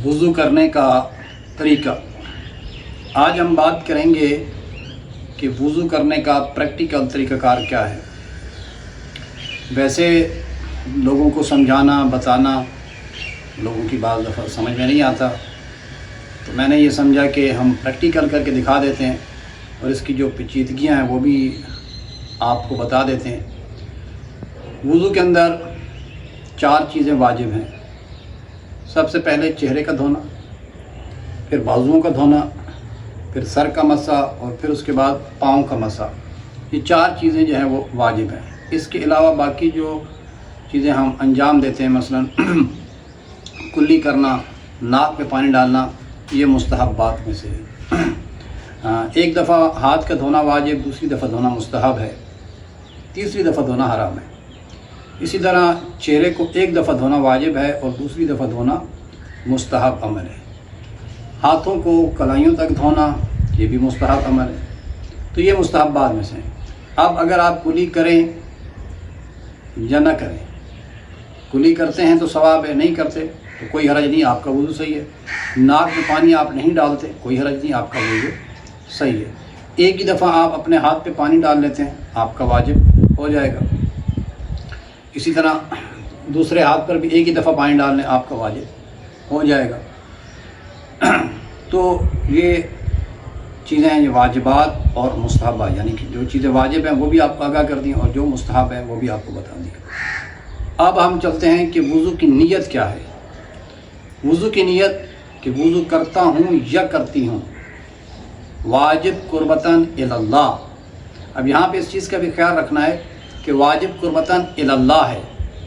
وضو کرنے کا طریقہ۔ آج ہم بات کریں گے کہ وضو کرنے کا پریکٹیکل طریقہ کار کیا ہے۔ ویسے لوگوں کو سمجھانا بتانا لوگوں کی بعض دفعہ سمجھ میں نہیں آتا، تو میں نے یہ سمجھا کہ ہم پریکٹیکل کر کے دکھا دیتے ہیں اور اس کی جو پیچیدگیاں ہیں وہ بھی آپ کو بتا دیتے ہیں۔ وضو کے اندر 4 چیزیں واجب ہیں۔ سب سے پہلے چہرے کا دھونا، پھر بازوؤں کا دھونا، پھر سر کا مسح اور پھر اس کے بعد پاؤں کا مسح۔ یہ 4 چیزیں جو ہیں وہ واجب ہیں۔ اس کے علاوہ باقی جو چیزیں ہم انجام دیتے ہیں، مثلا کلی کرنا، ناک میں پانی ڈالنا، یہ مستحبات میں سے ہے۔ ایک دفعہ ہاتھ کا دھونا واجب، دوسری دفعہ دھونا مستحب ہے، تیسری دفعہ دھونا حرام ہے۔ اسی طرح چہرے کو ایک دفعہ دھونا واجب ہے اور دوسری دفعہ دھونا مستحب عمل ہے۔ ہاتھوں کو کلائیوں تک دھونا، یہ بھی مستحب عمل ہے۔ تو یہ مستحبات میں سے ہیں۔ اب اگر آپ کلی کریں یا نہ کریں، کلی کرتے ہیں تو ثواب ہے، نہیں کرتے تو کوئی حرج نہیں، آپ کا وضو صحیح ہے۔ ناک میں پانی آپ نہیں ڈالتے، کوئی حرج نہیں، آپ کا وضو صحیح ہے۔ ایک ہی دفعہ آپ اپنے ہاتھ پہ پانی ڈال لیتے ہیں، آپ کا واجب ہو جائے گا۔ اسی طرح دوسرے ہاتھ پر بھی ایک ہی دفعہ پانی ڈال لیں، آپ کا واجب ہو جائے گا۔ تو یہ چیزیں ہیں، یہ واجبات اور مستحبات، یعنی کہ جو چیزیں واجب ہیں وہ بھی آپ کو آگاہ کر دیں اور جو مستحب ہیں وہ بھی آپ کو بتا دیں۔ اب ہم چلتے ہیں کہ وضو کی نیت کیا ہے۔ وضو کی نیت کہ وضو کرتا ہوں یا کرتی ہوں، واجب قربتاً اللہ۔ اب یہاں پہ اس چیز کا بھی خیال رکھنا ہے کہ واجب قربتاً اللہ ہے،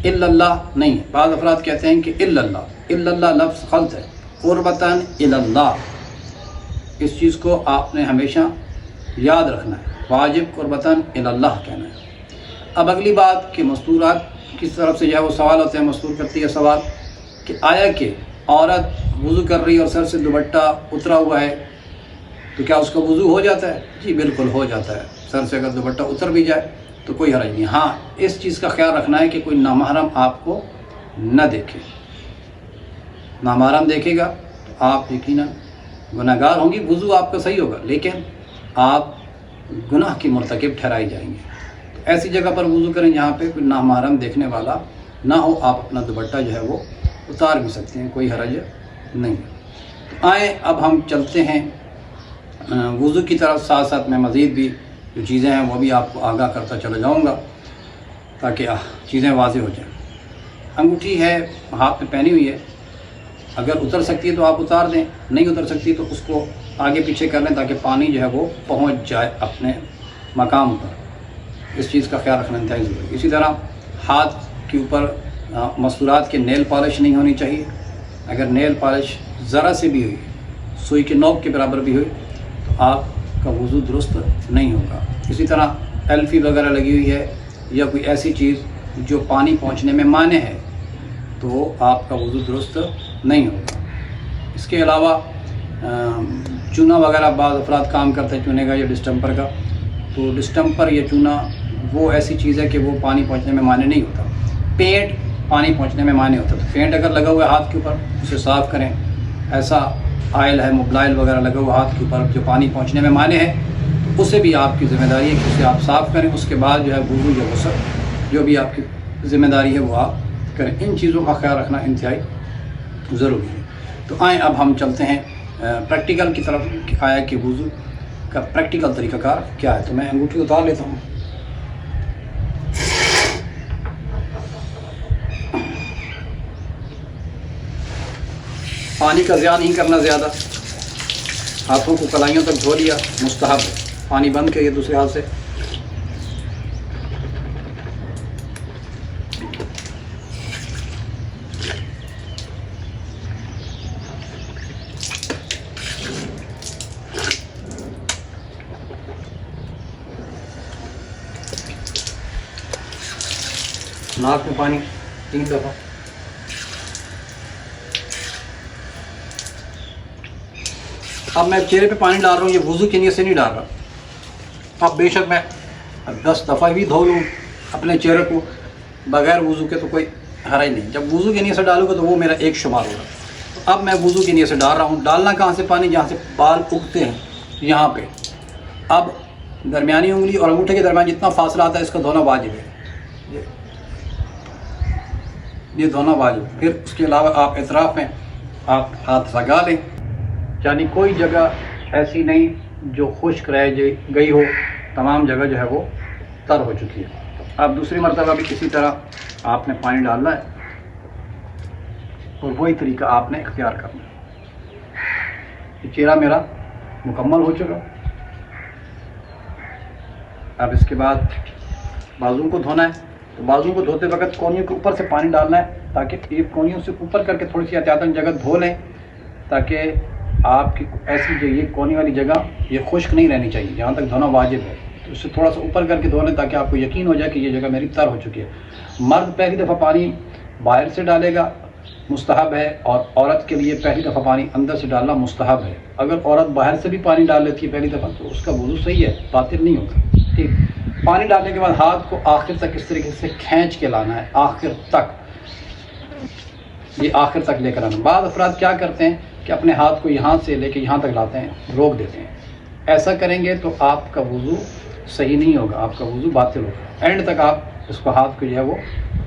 اللہ نہیں۔ بعض افراد کہتے ہیں کہ اللہ لفظ غلط ہے، قربتاً اللہ۔ اس چیز کو آپ نے ہمیشہ یاد رکھنا ہے، واجب قربتاً اللہ کہنا ہے۔ اب اگلی بات کہ مستورات کس طرف سے جو ہے وہ سوال ہوتے ہیں، مستور کرتی ہے سوال کہ آیا کہ عورت وضو کر رہی اور سر سے دوپٹہ اترا ہوا ہے تو کیا اس کا وضو ہو جاتا ہے؟ جی بالکل ہو جاتا ہے۔ سر سے اگر دوپٹہ اتر بھی جائے تو کوئی حرج نہیں۔ ہاں، اس چیز کا خیال رکھنا ہے کہ کوئی نامحرم آپ کو نہ دیکھے۔ نامحرم دیکھے گا تو آپ یقیناً گناہ گار ہوں گی، وضو آپ کا صحیح ہوگا لیکن آپ گناہ کی مرتکب ٹھہرائی جائیں گے۔ تو ایسی جگہ پر وضو کریں جہاں پہ کوئی نامحرم دیکھنے والا نہ ہو، آپ اپنا دوپٹہ جو ہے وہ اتار بھی سکتے ہیں، کوئی حرج نہیں۔ تو آئیں اب ہم چلتے ہیں وضو کی طرف، ساتھ ساتھ میں مزید بھی جو چیزیں ہیں وہ بھی آپ کو آگاہ کرتا چلا جاؤں گا تاکہ چیزیں واضح ہو جائیں۔ انگوٹھی ہے ہاتھ میں پہنی ہوئی ہے، اگر اتر سکتی ہے تو آپ اتار دیں، نہیں اتر سکتی تو اس کو آگے پیچھے کر لیں تاکہ پانی جو ہے وہ پہنچ جائے اپنے مقام پر۔ اس چیز کا خیال رکھنا انتہائی ضروری ہے۔ اسی طرح ہاتھ کے اوپر مستورات کے نیل پالش نہیں ہونی چاہیے۔ اگر نیل پالش ذرا سے بھی ہوئی، سوئی کے نوک کے برابر بھی ہوئی تو آپ کا وضو درست نہیں ہوگا۔ اسی طرح ایلفی وغیرہ لگی ہوئی ہے یا کوئی ایسی چیز جو پانی پہنچنے میں مانع ہے تو آپ کا وضو درست نہیں ہوگا۔ اس کے علاوہ چونا وغیرہ بعض افراد کام کرتے ہیں چونے کا یا ڈسٹمپر کا، تو ڈسٹمپر یا چونا وہ ایسی چیز ہے کہ وہ پانی پہنچنے میں مانع نہیں ہوتا۔ پینٹ پانی پہنچنے میں مانع ہوتا ہے، تو پینٹ اگر لگا ہوا ہے ہاتھ کے اوپر اسے صاف کریں۔ ایسا آئل ہے، موبلائل وغیرہ لگا ہوا ہاتھ کے اوپر جو پانی پہنچنے میں مانع ہے تو اسے بھی آپ کی ذمہ داری ہے کہ اسے آپ صاف کریں۔ اس کے بعد جو ہے وضو یا غسل جو بھی آپ کی ذمہ داری ہے وہ آپ کریں۔ ان چیزوں کا خیال رکھنا انتہائی ضروری ہے۔ تو آئیں اب ہم چلتے ہیں پریکٹیکل کی طرف کہ آیا کہ وضو کا پریکٹیکل طریقہ کار کیا ہے۔ تو میں انگوٹھی اتار لیتا ہوں۔ پانی کا ضیاع نہیں کرنا زیادہ، ہاتھوں کو کلائیوں تک دھو لیا، مستحب ہے۔ پانی بند کریے دوسرے ہاتھ سے۔ ناک میں پانی 3 دفعہ۔ اب میں چہرے پہ پانی ڈال رہا ہوں، یہ وضو کی نیت سے نہیں ڈال رہا۔ اب بے شک میں 10 دفعہ بھی دھو لوں اپنے چہرے کو بغیر وضو کے تو کوئی حرج نہیں۔ جب وضو کی نیت سے ڈالوں گا تو وہ میرا ایک شمار ہوگا۔ اب میں وضو کی نیت سے ڈال رہا ہوں. ڈالنا کہاں سے پانی؟ جہاں سے بال اگتے ہیں یہاں پہ. اب درمیانی انگلی اور انگوٹھے کے درمیان جتنا فاصلہ آتا ہے اس کا دھونا واجب ہے. یہ دھونا واجب. پھر اس کے علاوہ آپ اطراف میں آپ ہاتھ لگا لیں، یعنی کوئی جگہ ایسی نہیں جو خشک رہ گئی ہو، تمام جگہ جو ہے وہ تر ہو چکی ہے. اب دوسری مرتبہ بھی اسی طرح آپ نے پانی ڈالنا ہے اور وہی طریقہ آپ نے اختیار کرنا ہے. یہ چہرہ میرا مکمل ہو چکا. اب اس کے بعد بازو کو دھونا ہے. تو بازو کو دھوتے وقت کونیوں کے اوپر سے پانی ڈالنا ہے تاکہ یہ کونیوں سے اوپر کر کے تھوڑی سی احتیاطاً جگہ دھو لیں، تاکہ آپ کی ایسی جو یہ کونی والی جگہ یہ خشک نہیں رہنی چاہیے. جہاں تک دھونا واجب ہے تو اس سے تھوڑا سا اوپر کر کے دھو لیں تاکہ آپ کو یقین ہو جائے کہ یہ جگہ میری تر ہو چکی ہے. مرد پہلی دفعہ پانی باہر سے ڈالے گا، مستحب ہے، اور عورت کے لیے پہلی دفعہ پانی اندر سے ڈالنا مستحب ہے. اگر عورت باہر سے بھی پانی ڈال لیتی ہے پہلی دفعہ تو اس کا وضو صحیح ہے، باطل نہیں ہوگا. ٹھیک. پانی ڈالنے کے بعد ہاتھ کو آخر تک اس طریقے سے کھینچ کے لانا ہے، آخر تک، یہ آخر تک لے کر آنا. بعض افراد کیا کرتے ہیں کہ اپنے ہاتھ کو یہاں سے لے کے یہاں تک لاتے ہیں، روک دیتے ہیں. ایسا کریں گے تو آپ کا وضو صحیح نہیں ہوگا، آپ کا وضو باطل ہوگا. اینڈ تک آپ اس کو ہاتھ کو جو ہے وہ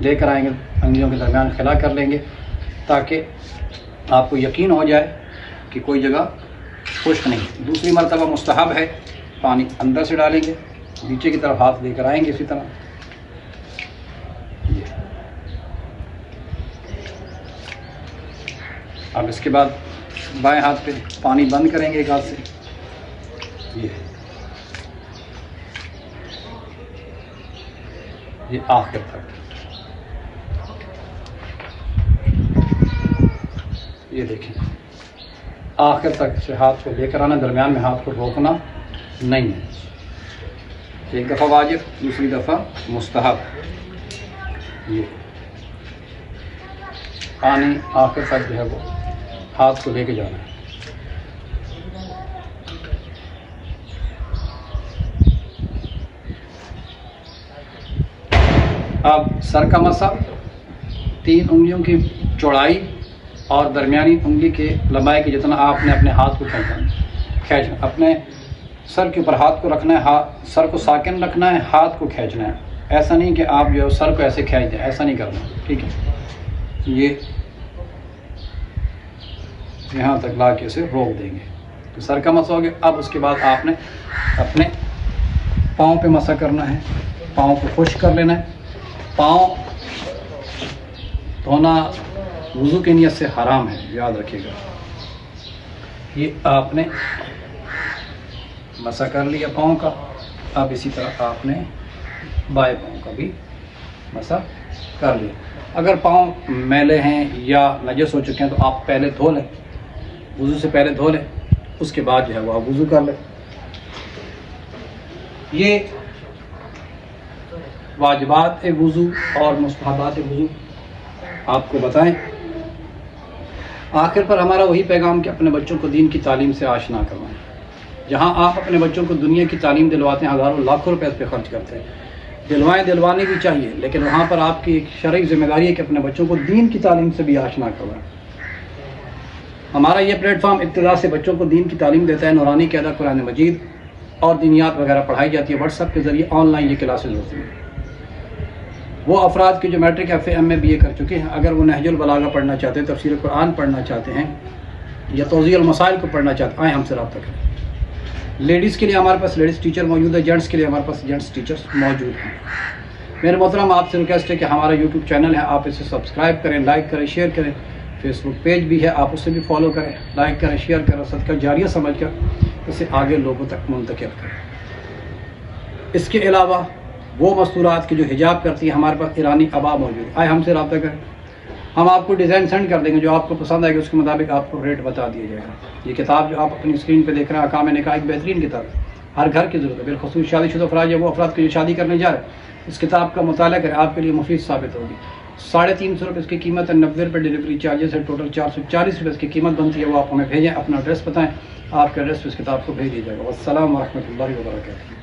لے کر آئیں گے، انگلیوں کے درمیان خلا کر لیں گے تاکہ آپ کو یقین ہو جائے کہ کوئی جگہ خشک نہیں. دوسری مرتبہ مستحب ہے، پانی اندر سے ڈالیں گے، نیچے کی طرف ہاتھ لے کر آئیں گے اسی طرح. اب اس کے بعد بائیں ہاتھ پہ پانی بند کریں گے ایک ہاتھ سے. یہ آخر تک، یہ دیکھیں آخر تک سے ہاتھ کو لے کر آنا، درمیان میں ہاتھ کو روکنا نہیں ہے. ایک دفعہ واجب، دوسری دفعہ مستحب. یہ پانی آخر تک جو ہے وہ ہاتھ کو لے کے جانا ہے. اب سر کا مسح، 3 انگلیوں کی چوڑائی اور درمیانی انگلی کے لمبائی کے جتنا آپ نے اپنے ہاتھ کو کھینچنا، اپنے سر کے اوپر ہاتھ کو رکھنا ہے، سر کو ساکن رکھنا ہے، ہاتھ کو کھینچنا ہے. ایسا نہیں کہ آپ جو سر کو ایسے کھینچ دیں، ایسا نہیں کرنا. ٹھیک ہے. یہ یہاں تک لا کے اسے روک دیں گے تو سر کا مسح ہو گیا. اب اس کے بعد آپ نے اپنے پاؤں پہ مسح کرنا ہے، پاؤں کو خشک کر لینا ہے. پاؤں دھونا وضو کی نیت سے حرام ہے، یاد رکھیے گا. یہ آپ نے مسح کر لیا پاؤں کا. اب اسی طرح آپ نے بائیں پاؤں کا بھی مسح کر لیا. اگر پاؤں میلے ہیں یا نجس ہو چکے ہیں تو آپ پہلے دھو لیں، وضو سے پہلے دھو لیں، اس کے بعد جو ہے وہ آپ وضو کر لیں. یہ واجبات وضو اور مستحبات وضو آپ کو بتائیں. آخر پر ہمارا وہی پیغام کہ اپنے بچوں کو دین کی تعلیم سے آشنا کروائیں. جہاں آپ اپنے بچوں کو دنیا کی تعلیم دلواتے ہیں، ہزاروں لاکھوں روپے اس پہ خرچ کرتے ہیں، دلوانی بھی چاہیے، لیکن وہاں پر آپ کی ایک شرعی ذمہ داری ہے کہ اپنے بچوں کو دین کی تعلیم سے بھی آشنا کروائیں. ہمارا یہ پلیٹ فارم ابتدا سے بچوں کو دین کی تعلیم دیتا ہے. نورانی قاعدہ، قرآن مجید اور دینیات وغیرہ پڑھائی جاتی ہے. واٹس ایپ کے ذریعے آن لائن یہ کلاسز ہوتی ہیں. وہ افراد کے جو matric F A M A B A کر چکے ہیں، اگر وہ نہج البلاغہ پڑھنا چاہتے ہیں، تفسیر قرآن پڑھنا چاہتے ہیں یا توضیح المسائل کو پڑھنا چاہتے ہیں، آئیں ہم سے رابطہ کریں. لیڈیز کے لیے ہمارے پاس لیڈیز ٹیچر موجود ہے، جینٹس کے لیے ہمارے پاس جینٹس ٹیچرز موجود ہیں. میرے محترم آپ سے ریکویسٹ ہے کہ ہمارا یوٹیوب چینل ہے، آپ اسے سبسکرائب کریں، لائک کریں، شیئر کریں. فیس بک پیج بھی ہے، آپ اسے بھی فالو کریں، لائک کریں، شیئر کریں، صدقہ جاریہ سمجھ کر اسے آگے لوگوں تک منتقل کریں. اس کے علاوہ وہ مستورات کی جو حجاب کرتی ہے، ہمارے پاس ایرانی ابا موجود ہے. آئے ہم سے رابطہ کریں، ہم آپ کو ڈیزائن سینڈ کر دیں گے، جو آپ کو پسند آئے گا اس کے مطابق آپ کو ریٹ بتا دیا جائے گا. یہ کتاب جو آپ اپنی اسکرین پہ دیکھ رہے ہیں، احکام نکاح، ایک بہترین کتاب ہے، ہر گھر کی ضرورت ہے. بالخصوص شادی شدہ افراد یا وہ افراد کے جو شادی کرنے جا رہے ہیں، اس کتاب کا مطالعہ کریں، آپ کے لیے مفید ثابت ہوگی. 350 روپے اس کی قیمت ہے، 90 روپے ڈلیوری چارجز ہے، ٹوٹل 440 روپے اس کی قیمت بنتی ہے. وہ آپ ہمیں بھیجیں، اپنا ایڈریس بتائیں، آپ کے ایڈریس پہ اس کتاب کو بھیج دیا جائے گا. السلام ورحمۃ اللہ وبرکاتہ.